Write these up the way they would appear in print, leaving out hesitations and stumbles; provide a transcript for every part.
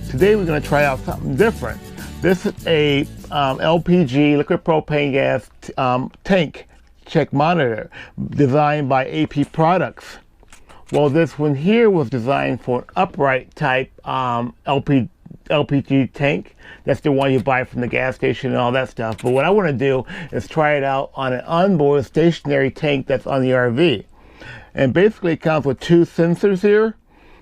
Today we're going to try out something different. This is a LPG, liquid propane gas tank check monitor designed by AP Products. Well, this one here was designed for an upright type LPG tank. That's the one you buy from the gas station and all that stuff. But what I want to do is try it out on an onboard stationary tank that's on the RV. And basically it comes with two sensors here,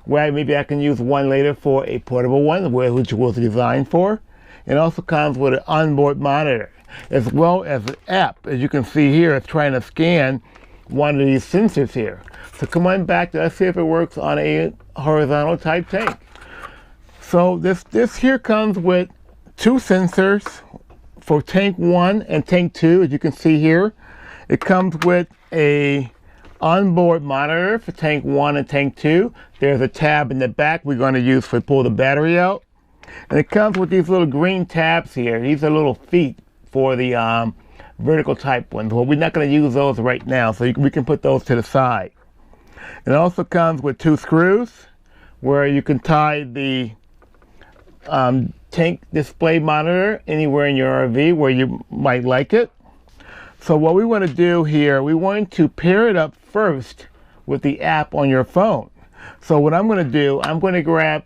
where maybe I can use one later for a portable one, which was designed for. It also comes with an onboard monitor, as well as an app. As you can see here, it's trying to scan one of these sensors here. So come on back, let's see if it works on a horizontal type tank. So this here comes with two sensors for tank 1 and tank 2, as you can see here. It comes with a onboard monitor for tank 1 and tank 2. There's a tab in the back we're going to use to pull the battery out. And it comes with these little green tabs here. These are little feet for the vertical type ones. Well, we're not going to use those right now, so we can put those to the side. It also comes with two screws where you can tie the tank display monitor anywhere in your RV where you might like it. So what we want to do here, we want to pair it up first with the app on your phone. So what I'm going to do, I'm going to grab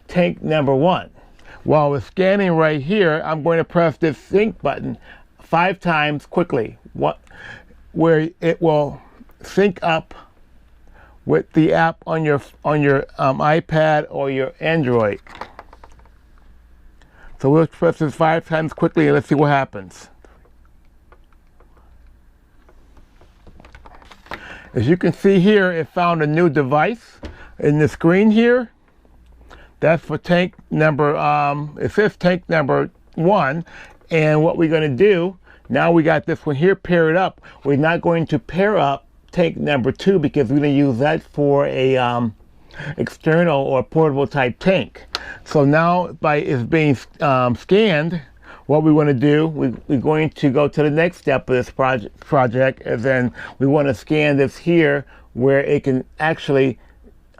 tank number 1. While it's scanning right here, I'm going to press this sync button 5 times quickly, where it will sync up with the app on your iPad or your Android. So we'll press this 5 times quickly and let's see what happens. As you can see here, it found a new device in the screen here. That's for tank number, it says tank number 1. And what we're going to do, now we got this one here paired up. We're not going to pair up tank number 2 because we're going to use that for a external or portable type tank. So now by it's being scanned, what we want to do, we're going to go to the next step of this project, and then we want to scan this here where it can actually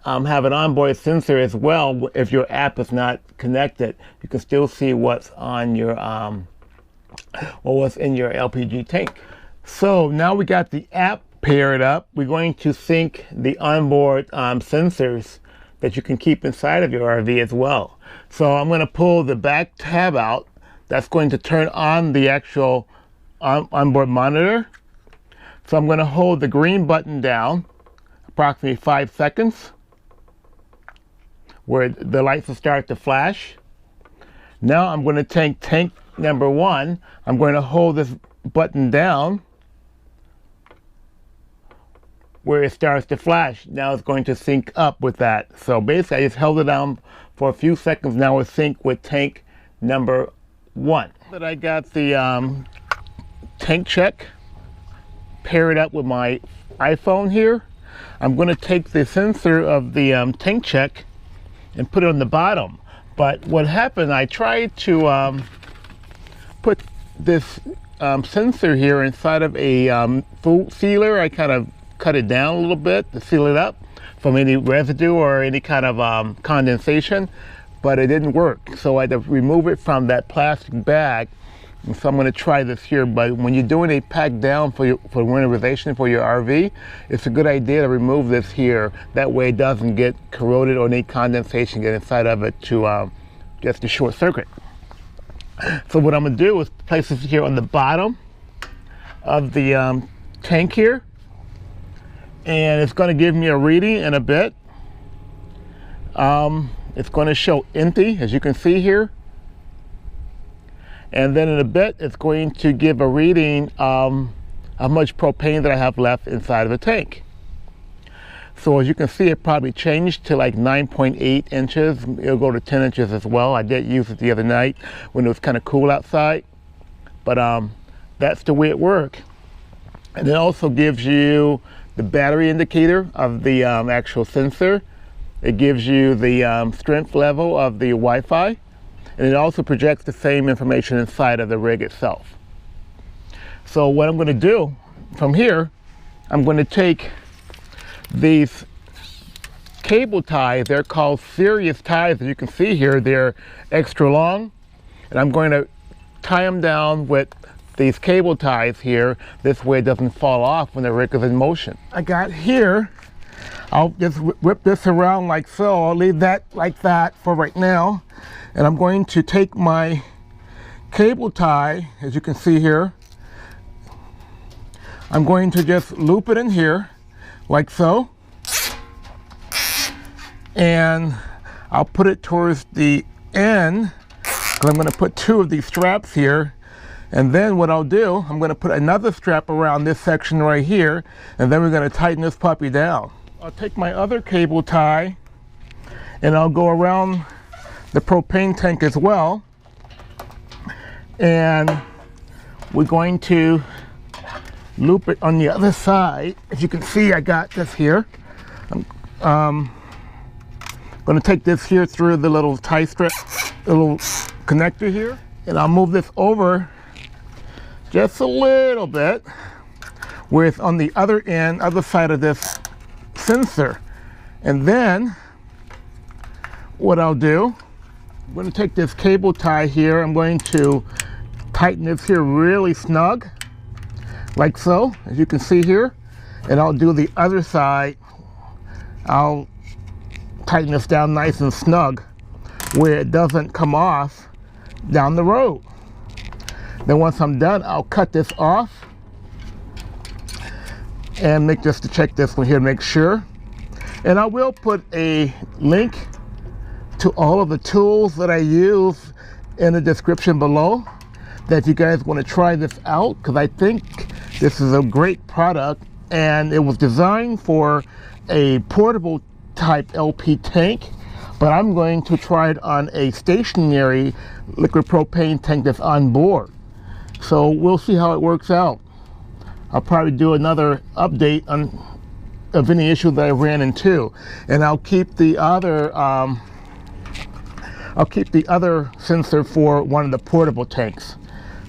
have an onboard sensor as well. If your app is not connected, you can still see what's on your what's in your LPG tank. So now we got the app paired up. We're going to sync the onboard sensors that you can keep inside of your RV as well. So I'm going to pull the back tab out. That's going to turn on the actual onboard monitor. So I'm going to hold the green button down approximately 5 seconds, where the lights will start to flash. Now I'm going to take tank number 1. I'm going to hold this button down where it starts to flash. Now it's going to sync up with that. So basically I just held it down for a few seconds. Now it's synced with tank number 1. But I got the tank check paired up with my iPhone here. I'm going to take the sensor of the tank check and put it on the bottom. But what happened, I tried to put this sensor here inside of a food sealer. I kind of cut it down a little bit to seal it up from any residue or any kind of condensation, but it didn't work. So I had to remove it from that plastic bag. And so I'm going to try this here. But when you're doing a pack down for winterization for your RV, it's a good idea to remove this here. That way it doesn't get corroded or any condensation get inside of it to just to short circuit. So what I'm going to do is place this here on the bottom of the tank here, and it's going to give me a reading in a bit. It's going to show empty, as you can see here. And then in a bit, it's going to give a reading how much propane that I have left inside of the tank. So as you can see, it probably changed to like 9.8 inches. It'll go to 10 inches as well. I did use it the other night when it was kind of cool outside. But that's the way it works. And it also gives you the battery indicator of the actual sensor. It gives you the strength level of the Wi-Fi. And it also projects the same information inside of the rig itself. So what I'm going to do from here, I'm going to take these cable ties. They're called serious ties. As you can see here, they're extra long. And I'm going to tie them down with these cable ties here. This way it doesn't fall off when the rig is in motion. I got here, I'll just whip this around like so. I'll leave that like that for right now. And I'm going to take my cable tie, as you can see here. I'm going to just loop it in here like so. And I'll put it towards the end, because I'm going to put 2 of these straps here. And then what I'll do, I'm going to put another strap around this section right here, and then we're going to tighten this puppy down. I'll take my other cable tie and I'll go around the propane tank as well. And we're going to loop it on the other side. As you can see, I got this here. I'm going to take this here through the little tie strap, little connector here, and I'll move this over just a little bit where it's on the other end, other side of this sensor. And then what I'll do, I'm going to take this cable tie here, I'm going to tighten this here really snug, like so, as you can see here. And I'll do the other side. I'll tighten this down nice and snug where it doesn't come off down the road. Then once I'm done, I'll cut this off and just to check this one here to make sure. And I will put a link to all of the tools that I use in the description below, that if you guys want to try this out, because I think this is a great product, and it was designed for a portable type LP tank, but I'm going to try it on a stationary liquid propane tank that's on board. So we'll see how it works out. I'll probably do another update on of any issues that I ran into, and I'll keep the other sensor for one of the portable tanks.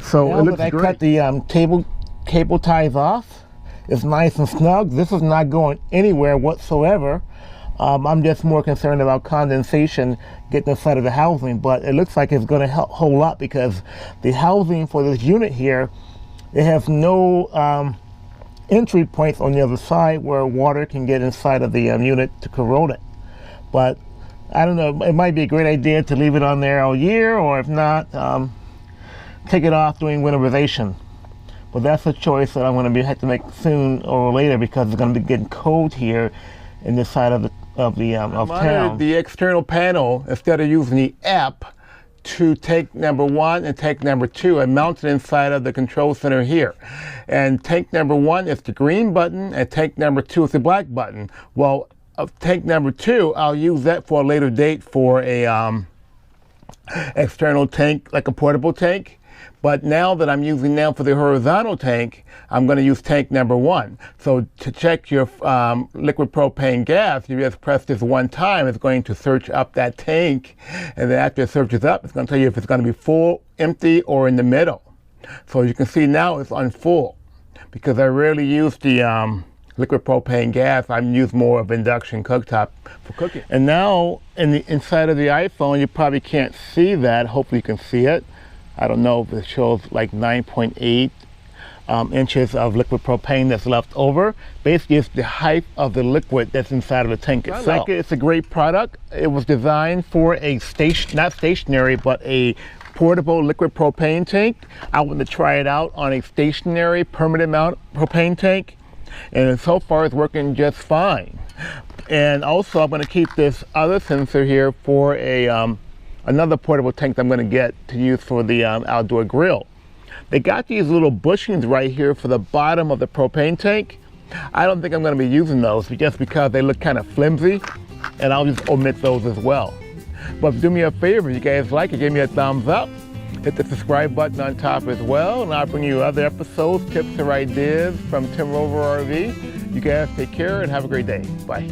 So now it looks great. I cut the cable ties off. It's nice and snug. This is not going anywhere whatsoever. I'm just more concerned about condensation getting inside of the housing, but it looks like it's going to hold up, because the housing for this unit here, it has no entry points on the other side where water can get inside of the unit to corrode it. But I don't know, it might be a great idea to leave it on there all year, or if not, take it off during winterization. But that's a choice that I'm going to have to make soon or later, because it's going to be getting cold here in this side of town. The external panel, instead of using the app to tank number 1 and tank number 2, I mounted inside of the control center here. And tank number 1 is the green button, and tank number 2 is the black button. Well, tank number 2, I'll use that for a later date for a external tank, like a portable tank. But now that I'm using now for the horizontal tank, I'm going to use tank number 1. So to check your liquid propane gas, you just press this one time. It's going to search up that tank, and then after it searches up, it's going to tell you if it's going to be full, empty, or in the middle. So you can see now it's on full, because I rarely use the liquid propane gas. I use more of induction cooktop for cooking. And now in the inside of the iPhone, you probably can't see that. Hopefully you can see it. I don't know if it shows like 9.8 inches of liquid propane that's left over. Basically, it's the height of the liquid that's inside of the tank itself. I like it. It's a great product. It was designed for a not stationary, but a portable liquid propane tank. I want to try it out on a stationary permanent mount propane tank, and so far it's working just fine. And also, I'm going to keep this other sensor here for a another portable tank that I'm going to get to use for the outdoor grill. They got these little bushings right here for the bottom of the propane tank. I don't think I'm going to be using those, just because they look kind of flimsy, and I'll just omit those as well. But do me a favor, if you guys like it, give me a thumbs up. Hit the subscribe button on top as well, and I'll bring you other episodes, tips, or ideas from Tim Rover RV. You guys take care and have a great day. Bye.